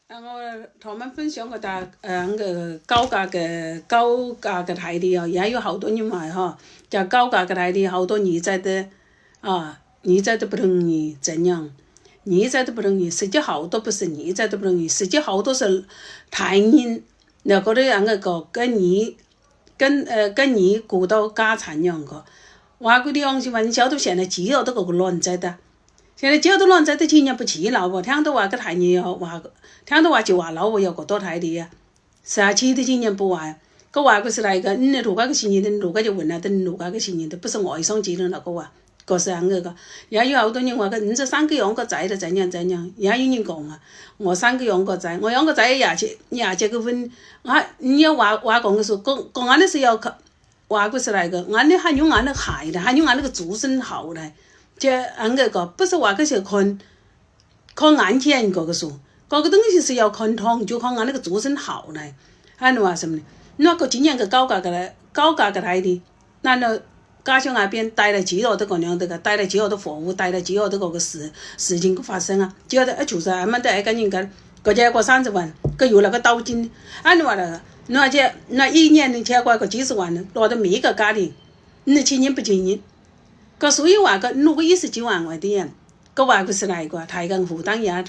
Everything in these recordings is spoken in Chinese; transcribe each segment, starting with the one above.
他们分享个那个高价的台的哦，也有好多人买哈，叫高价的台的好多二仔的二仔都不容易怎样，二仔都不容易，实际好多不是二仔都不容易，实际好多是台人，那个那个跟你过到家产样个，外国的东西嘛，你晓得现在几好多个乱仔的。现在几多乱仔都今年不起了不，听到话个台人话，听到话就话老婆有个多台的呀，是啊，起的今年不话，个外国是那个，你如果个新年的，如果就问了，等如果个新年的，不是外甥结婚那个话，个是那个，也有好多人话个，你这3个养个仔的怎样怎样，也有人講啊，我3個養個仔，我養個仔廿個婚，你要話講個說，講俺那是要話個是那個，俺那還用俺那個孩的，還用俺那個祖孫好的。这那个不是话个是看眼前个说，个东西是要看通，就看俺那个祖孙好来。你话什么呢？那个今年个高价个来的，那家乡那边带来几多的个样的个，带来几多的货物，带来几多的个事情个发生啊？几多就是俺们都爱跟人家个家过30万，个有那个刀金，你话那个，那一年能超过个几十万呢，落到每个家庭，你亲人不亲人？个所以话个，如果20几万块的人，个话个是那个，他跟负担压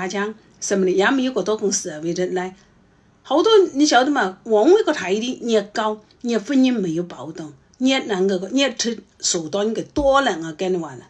强什么的，也没有个多跟社会的来，好多你晓得嘛？往那个台的你高，你婚姻没有保障，你那个你吃手段个多人跟你话了。